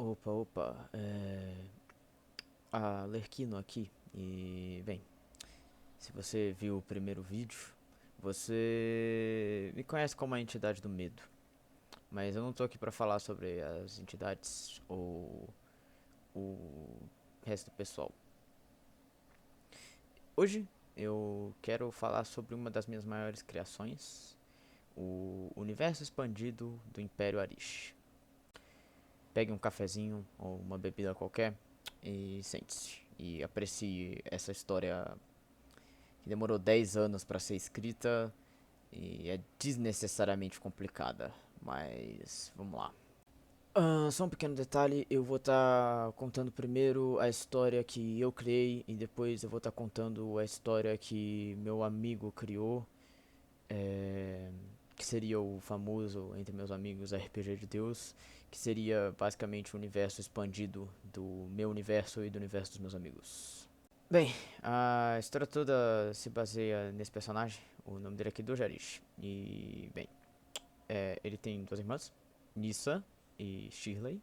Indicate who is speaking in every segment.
Speaker 1: Opa, Alerquino aqui. E, bem, se você viu o primeiro vídeo, você me conhece como a entidade do medo. Mas eu não tô aqui pra falar sobre as entidades ou o resto do pessoal. Hoje eu quero falar sobre uma das minhas maiores criações, o universo expandido do Império Arish. Pegue um cafezinho ou uma bebida qualquer e sente-se e aprecie essa história que demorou 10 anos para ser escrita e é desnecessariamente complicada, mas vamos lá. Só um pequeno detalhe, eu vou estar contando primeiro a história que eu criei e depois eu vou estar contando a história que meu amigo criou, é, que seria o famoso entre meus amigos RPG de Deus, que seria basicamente o universo expandido do meu universo e do universo dos meus amigos. Bem, a história toda se baseia nesse personagem, o nome dele é Kido Jarish. E, bem, ele tem duas irmãs, Nissa e Shirley.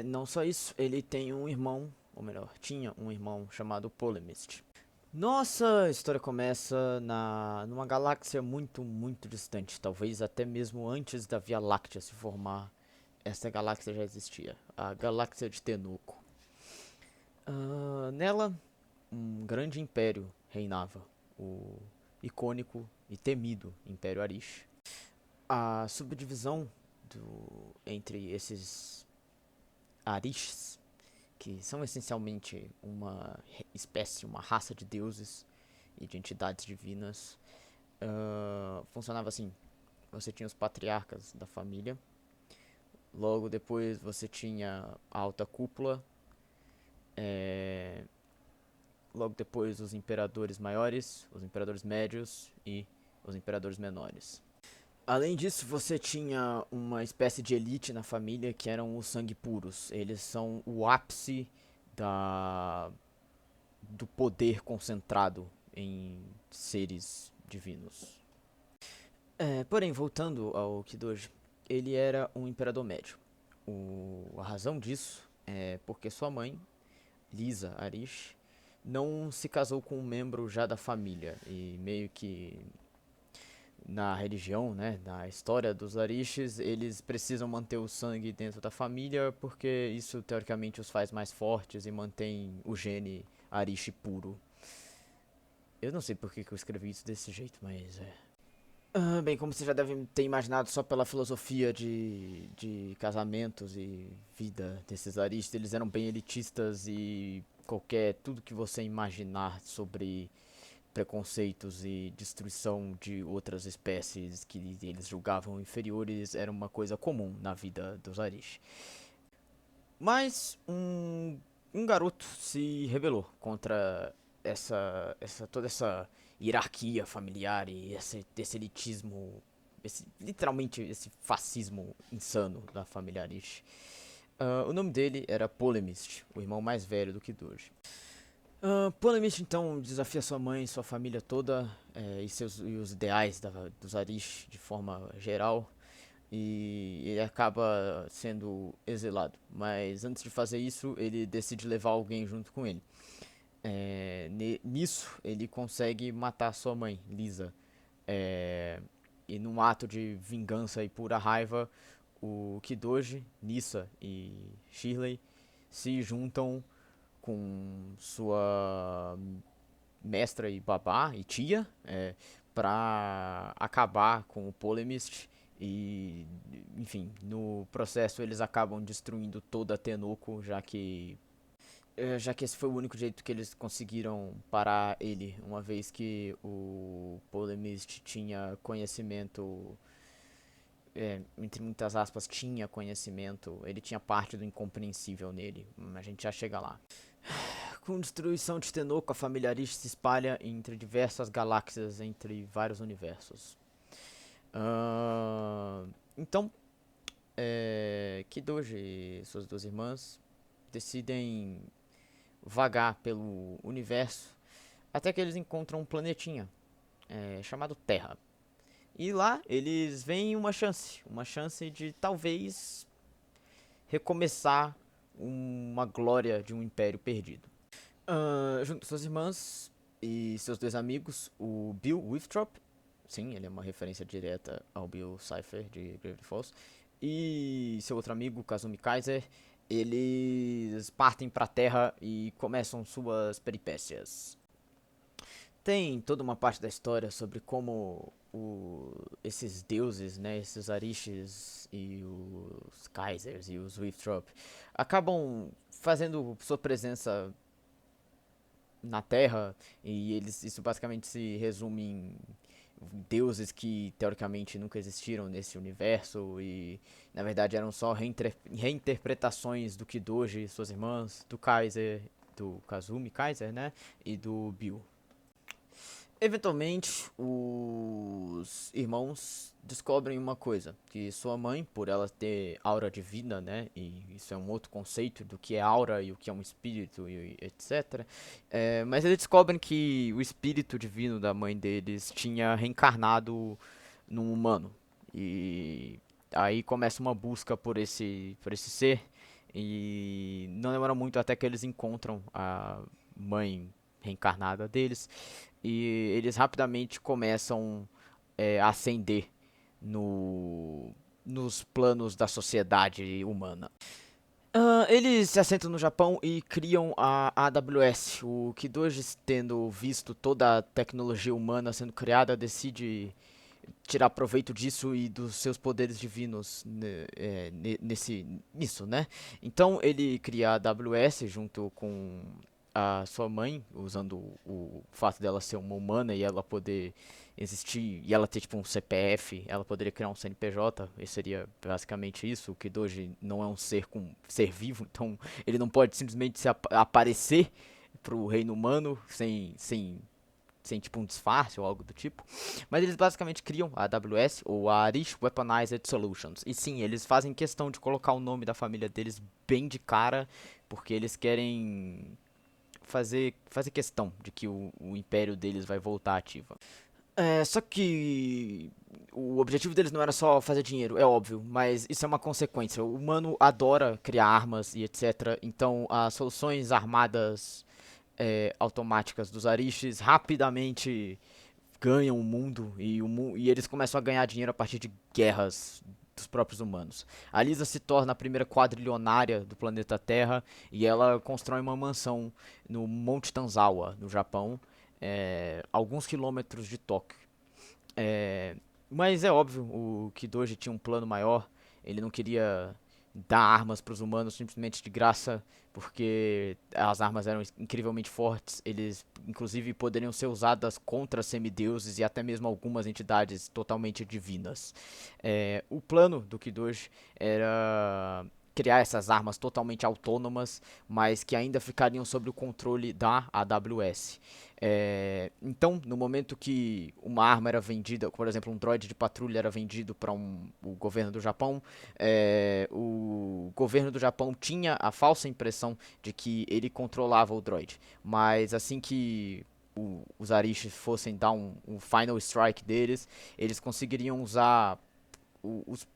Speaker 1: Não só isso, ele tem um irmão, ou melhor, tinha um irmão chamado Polemist. Nossa história começa numa galáxia muito distante, talvez até mesmo antes da Via Láctea se formar. Essa galáxia já existia, a galáxia de Tenuco. Nela, um grande império reinava, o icônico e temido Império Arish. A subdivisão entre esses Arishs, que são essencialmente uma espécie, uma raça de deuses e de entidades divinas, funcionava assim. Você tinha os patriarcas da família, logo depois você tinha a alta cúpula, é, logo depois os imperadores maiores, os imperadores médios e os imperadores menores. Além disso, você tinha uma espécie de elite na família que eram os sangue puros. Eles são o ápice da do poder concentrado em seres divinos. Porém, voltando ao Kidoji, ele era um imperador médio. A razão disso é porque sua mãe, Lisa Arish, não se casou com um membro já da família e meio que na religião, né, na história dos Arishes, eles precisam manter o sangue dentro da família porque isso teoricamente os faz mais fortes e mantém o gene Arish puro. Eu não sei por que eu escrevi isso desse jeito, mas é. Bem, como você já deve ter imaginado, só pela filosofia de casamentos e vida desses aristas, eles eram bem elitistas e tudo que você imaginar sobre preconceitos e destruição de outras espécies que eles julgavam inferiores era uma coisa comum na vida dos Arish. Mas um garoto se rebelou contra toda essa hierarquia familiar e esse elitismo, literalmente esse fascismo insano da família Arish. O nome dele era Polemist, o irmão mais velho do Kidoji. Polemist então desafia sua mãe e sua família toda e os ideais dos Arish de forma geral e ele acaba sendo exilado. Mas antes de fazer isso, ele decide levar alguém junto com ele. Nisso, ele consegue matar sua mãe, Lisa. E num ato de vingança e pura raiva, o Kidoji, Nissa e Shirley se juntam com sua mestra e babá e tia para acabar com o Polemist e, enfim, no processo eles acabam destruindo toda a Tenuco, já que esse foi o único jeito que eles conseguiram parar ele, uma vez que o Polemist tinha conhecimento, entre muitas aspas, tinha conhecimento, ele tinha parte do incompreensível nele, a gente já chega lá. Com destruição de Tenoko, a família Arish se espalha entre diversas galáxias, entre vários universos. Então, Kidoji e suas duas irmãs decidem vagar pelo universo até que eles encontram um planetinha chamado Terra. E lá eles veem uma chance de talvez recomeçar uma glória de um império perdido. Junto com suas irmãs e seus dois amigos, o Bill Withrop, sim, ele é uma referência direta ao Bill Cipher de Gravely Falls, e seu outro amigo, Kazumi Kaiser, eles partem para a Terra e começam suas peripécias. Tem toda uma parte da história sobre como esses deuses, né, esses Arishis e os Kaisers e os Withrop acabam fazendo sua presença na Terra, e isso basicamente se resume em deuses que teoricamente nunca existiram nesse universo e na verdade eram só reinterpretações do Kidoji e suas irmãs, do Kaiser, do Kazumi Kaiser, né, e do Bill. Eventualmente, os irmãos descobrem uma coisa, que sua mãe, por ela ter aura divina, né, e isso é um outro conceito do que é aura e o que é um espírito e etc. Mas eles descobrem que o espírito divino da mãe deles tinha reencarnado num humano. E aí começa uma busca por esse ser, e não demora muito até que eles encontram a mãe reencarnada deles, e eles rapidamente começam a ascender nos planos da sociedade humana. Eles se assentam no Japão e criam a AWS. O Kidoji, tendo visto toda a tecnologia humana sendo criada, decide tirar proveito disso e dos seus poderes divinos nisso, né? Então ele cria a AWS junto com a sua mãe, usando o fato dela ser uma humana e ela poder existir, e ela ter tipo um CPF, ela poderia criar um CNPJ, e seria basicamente isso. O Kidoji não é um ser vivo, então ele não pode simplesmente aparecer pro reino humano sem tipo um disfarce ou algo do tipo. Mas eles basicamente criam a AWS, ou a Arish Weaponized Solutions. E sim, eles fazem questão de colocar o nome da família deles bem de cara, porque eles querem fazer questão de que o império deles vai voltar ativa. Só que o objetivo deles não era só fazer dinheiro, é óbvio, mas isso é uma consequência. O humano adora criar armas e etc. Então as soluções armadas automáticas dos Arishis rapidamente ganham o mundo, e eles começam a ganhar dinheiro a partir de guerras dos próprios humanos. A Lisa se torna a primeira quadrilionária do planeta Terra, e ela constrói uma mansão no Monte Tanzawa, no Japão, alguns quilômetros de Tóquio. Mas é óbvio, o Kidoji tinha um plano maior. Ele não queria dar armas para os humanos simplesmente de graça, porque as armas eram incrivelmente fortes. Eles, inclusive, poderiam ser usadas contra semideuses e até mesmo algumas entidades totalmente divinas. O plano do Kidoji era criar essas armas totalmente autônomas, mas que ainda ficariam sob o controle da AWS. Então, no momento que uma arma era vendida, por exemplo, um droid de patrulha era vendido para o governo do Japão, o governo do Japão tinha a falsa impressão de que ele controlava o droid. Mas assim que os Arishis fossem dar um final strike deles, eles conseguiriam usar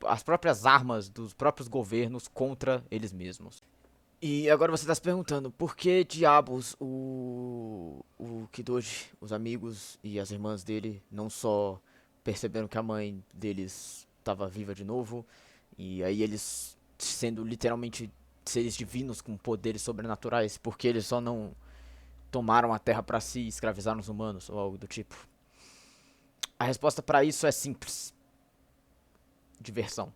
Speaker 1: as próprias armas dos próprios governos contra eles mesmos. E agora você está se perguntando por que diabos o Kidoji, os amigos e as irmãs dele não só perceberam que a mãe deles estava viva de novo, e aí eles, sendo literalmente seres divinos com poderes sobrenaturais, porque eles só não tomaram a terra para si e escravizaram os humanos ou algo do tipo. A resposta para isso é simples: diversão.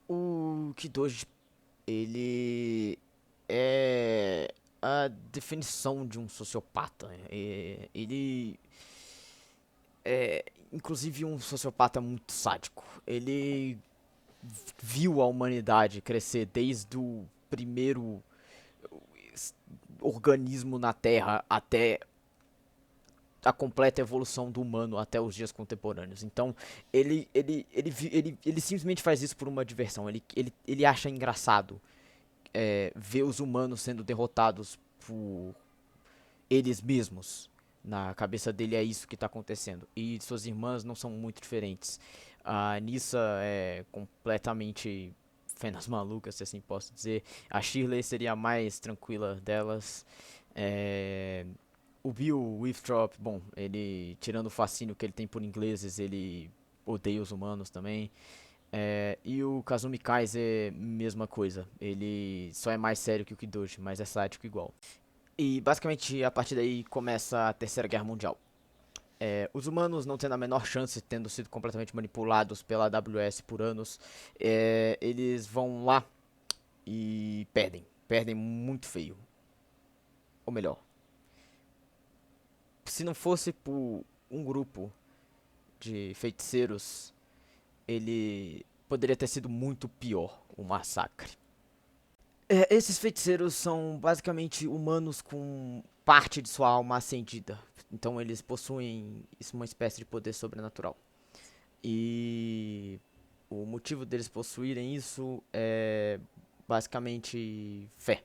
Speaker 1: O Kidoji, ele é a definição de um sociopata. Ele é, inclusive, um sociopata muito sádico. Ele viu a humanidade crescer desde o primeiro organismo na Terra até a completa evolução do humano até os dias contemporâneos. Então, ele simplesmente faz isso por uma diversão. Ele acha engraçado ver os humanos sendo derrotados por eles mesmos. Na cabeça dele é isso que está acontecendo. E suas irmãs não são muito diferentes. A Nissa é completamente fêmeas malucas, se assim posso dizer. A Shirley seria a mais tranquila delas. É, o Bill Withrop, bom, ele, tirando o fascínio que ele tem por ingleses, ele odeia os humanos também. E o Kazumi Kaiser, mesma coisa. Ele só é mais sério que o Kidoji, mas é sádico igual. E basicamente a partir daí começa a Terceira Guerra Mundial. Os humanos não tendo a menor chance, tendo sido completamente manipulados pela AWS por anos, eles vão lá e perdem. Perdem muito feio. Ou melhor, se não fosse por um grupo de feiticeiros, ele poderia ter sido muito pior o massacre. Esses feiticeiros são basicamente humanos com parte de sua alma acendida. Então eles possuem uma espécie de poder sobrenatural. E o motivo deles possuírem isso é basicamente fé.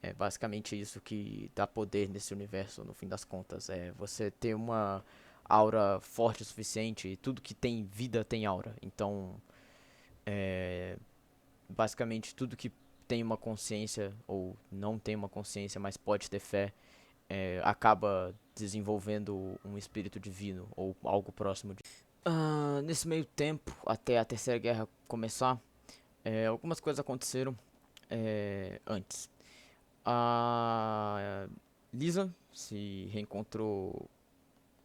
Speaker 1: É basicamente isso que dá poder nesse universo, no fim das contas. É você ter uma aura forte o suficiente. E tudo que tem vida tem aura. Então, basicamente, tudo que tem uma consciência, ou não tem uma consciência, mas pode ter fé, acaba desenvolvendo um espírito divino, ou algo próximo de. Nesse meio tempo, até a Terceira Guerra começar, algumas coisas aconteceram antes. A Lisa se reencontrou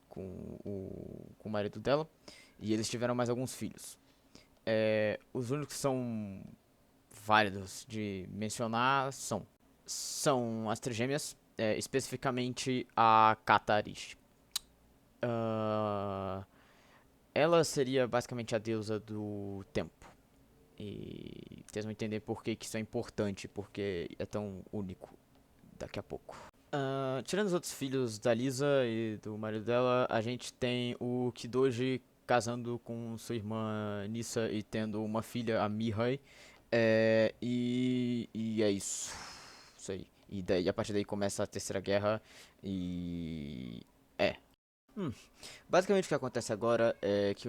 Speaker 1: com com o marido dela e eles tiveram mais alguns filhos. Os únicos que são válidos de mencionar são as trigêmeas, especificamente a Katarish. Ah, ela seria basicamente a deusa do tempo. E vocês vão entender por que isso é importante, porque é tão único daqui a pouco. Tirando os outros filhos da Lisa e do marido dela, a gente tem o Kidoji casando com sua irmã Nissa e tendo uma filha, a Mihai. E é isso. Isso aí. E daí, a partir daí começa a Terceira Guerra e... É. Hum. Basicamente o que acontece agora é que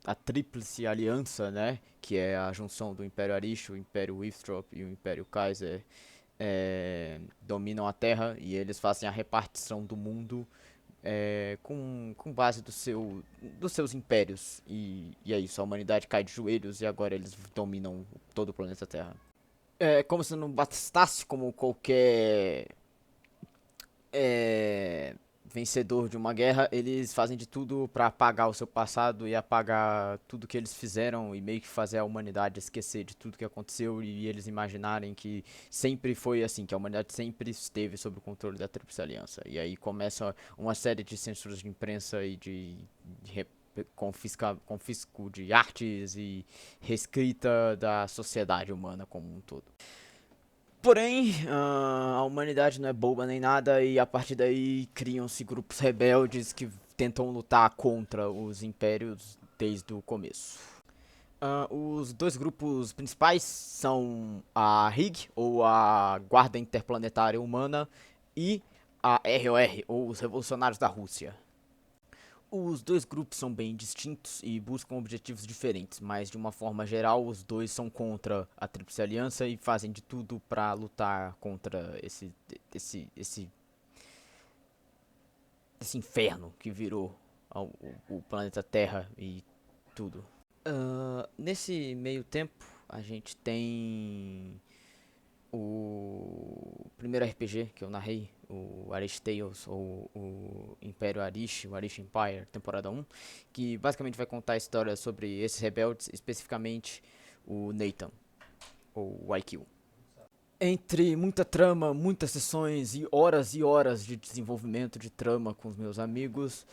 Speaker 1: a Tríplice Aliança, né? Que é a junção do Império Arish, o Império Withrop e o Império Kaiser, dominam a Terra e eles fazem a repartição do mundo com base dos seus impérios. E é isso, a humanidade cai de joelhos e agora eles dominam todo o planeta Terra. É como se não bastasse como qualquer vencedor de uma guerra, eles fazem de tudo pra apagar o seu passado e apagar tudo que eles fizeram e meio que fazer a humanidade esquecer de tudo que aconteceu e eles imaginarem que sempre foi assim, que a humanidade sempre esteve sob o controle da Tríplice Aliança. E aí começa uma série de censuras de imprensa e de confisco de artes e reescrita da sociedade humana como um todo. Porém, a humanidade não é boba nem nada e a partir daí criam-se grupos rebeldes que tentam lutar contra os impérios desde o começo. Os dois grupos principais são a RIG, ou a Guarda Interplanetária Humana, e a ROR, ou os Revolucionários da Rússia. Os dois grupos são bem distintos e buscam objetivos diferentes, mas de uma forma geral os dois são contra a Tríplice Aliança e fazem de tudo para lutar contra esse inferno que virou o planeta Terra e tudo. Nesse meio tempo a gente tem o primeiro RPG que eu narrei, o Arish Tales, ou o Império Arish, o Arish Empire, temporada 1, que basicamente vai contar a história sobre esses rebeldes, especificamente o Nathan, ou o IQ. Entre muita trama, muitas sessões e horas de desenvolvimento de trama com os meus amigos,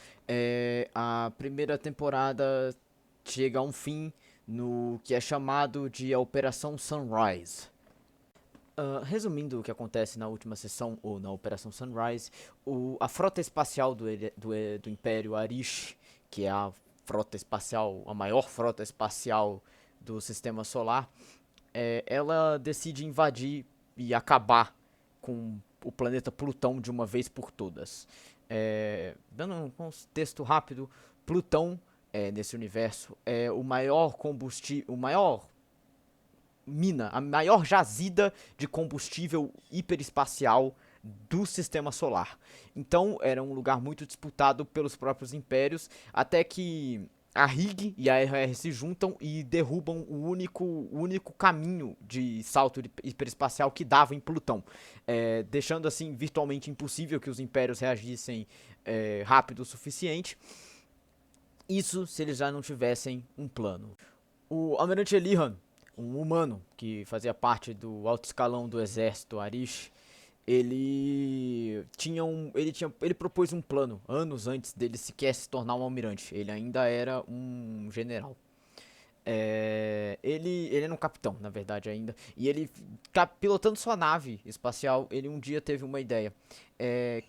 Speaker 1: a primeira temporada chega a um fim no que é chamado de a Operação Sunrise. Resumindo o que acontece na última sessão, ou na Operação Sunrise, a frota espacial do Império Arish, que é a frota espacial, a maior frota espacial do sistema solar, ela decide invadir e acabar com o planeta Plutão de uma vez por todas. Dando um contexto rápido, Plutão, nesse universo, é o maior combustível, o maior mina, a maior jazida de combustível hiperespacial do sistema solar. Então era um lugar muito disputado pelos próprios impérios, até que a Rig e a RR se juntam e derrubam o único caminho de salto hiperespacial que dava em Plutão, deixando assim virtualmente impossível que os impérios reagissem rápido o suficiente. Isso se eles já não tivessem um plano. O Almirante Elihan, um humano que fazia parte do alto escalão do exército Arish, ele propôs um plano anos antes dele sequer se tornar um almirante. Ele ainda era um general. Ele era um capitão, na verdade, ainda. E ele, pilotando sua nave espacial, ele um dia teve uma ideia.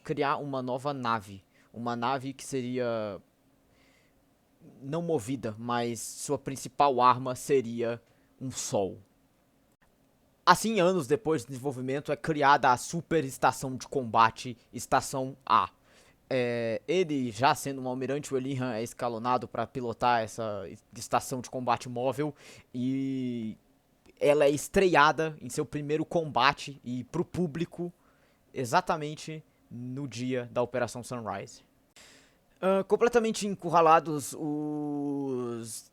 Speaker 1: Criar uma nova nave. Uma nave que seria não movida, mas sua principal arma seria um sol. Assim, anos depois do desenvolvimento, é criada a Super Estação de Combate Estação A. Ele, já sendo um almirante, o Elihan é escalonado para pilotar essa estação de combate móvel e ela é estreada em seu primeiro combate e para o público exatamente no dia da Operação Sunrise. Completamente encurralados, os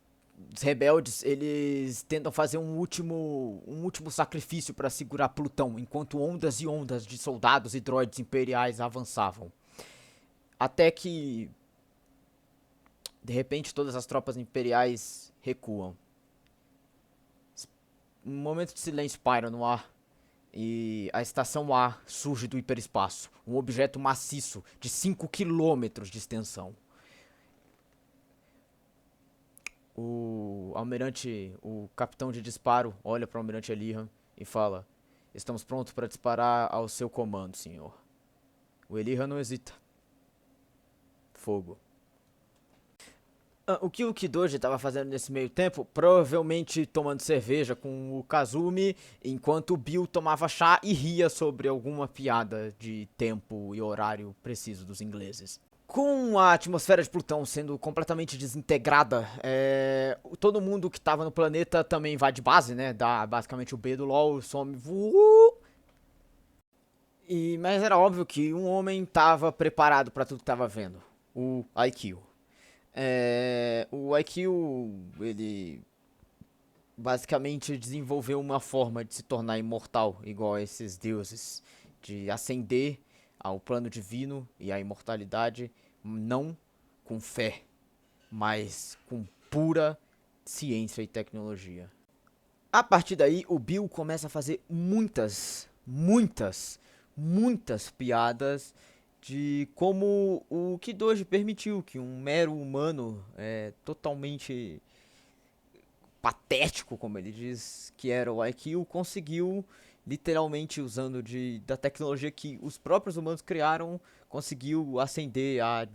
Speaker 1: rebeldes, eles tentam fazer um último sacrifício para segurar Plutão, enquanto ondas e ondas de soldados e droids imperiais avançavam. Até que, de repente, todas as tropas imperiais recuam. Um momento de silêncio paira no ar e a estação A surge do hiperespaço, um objeto maciço de 5 quilômetros de extensão. O capitão de disparo olha para o almirante Elihan e fala: "Estamos prontos para disparar ao seu comando, senhor." O Elihan não hesita. Fogo. O que o Kidoji estava fazendo nesse meio tempo? Provavelmente tomando cerveja com o Kazumi, enquanto o Bill tomava chá e ria sobre alguma piada de tempo e horário preciso dos ingleses. Com a atmosfera de Plutão sendo completamente desintegrada, todo mundo que estava no planeta também vai de base, né? Dá basicamente o B do LoL, some. Mas era óbvio que um homem estava preparado para tudo que estava vendo: o IQ. O IQ, ele basicamente desenvolveu uma forma de se tornar imortal, igual a esses deuses, de ascender ao plano divino e à imortalidade, não com fé, mas com pura ciência e tecnologia. A partir daí, o Bill começa a fazer muitas piadas de como o Kidoji permitiu que um mero humano totalmente patético, como ele diz, que era o IQ, conseguiu, literalmente usando da tecnologia que os próprios humanos criaram, conseguiu ascender à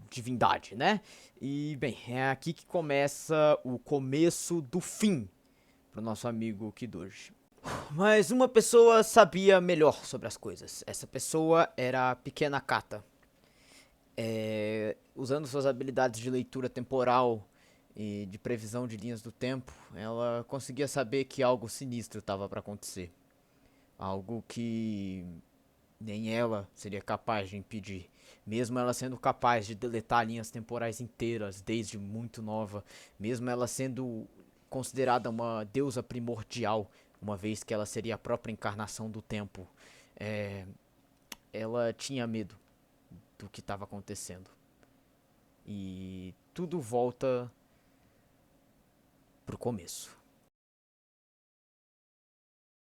Speaker 1: divindade, né? E, bem, é aqui que começa o começo do fim pro nosso amigo Kidoji. Mas uma pessoa sabia melhor sobre as coisas. Essa pessoa era a pequena Kata. Usando suas habilidades de leitura temporal e de previsão de linhas do tempo, ela conseguia saber que algo sinistro estava para acontecer. Algo que nem ela seria capaz de impedir. Mesmo ela sendo capaz de deletar linhas temporais inteiras desde muito nova. Mesmo ela sendo considerada uma deusa primordial, uma vez que ela seria a própria encarnação do tempo. Ela tinha medo do que estava acontecendo. E tudo volta pro começo.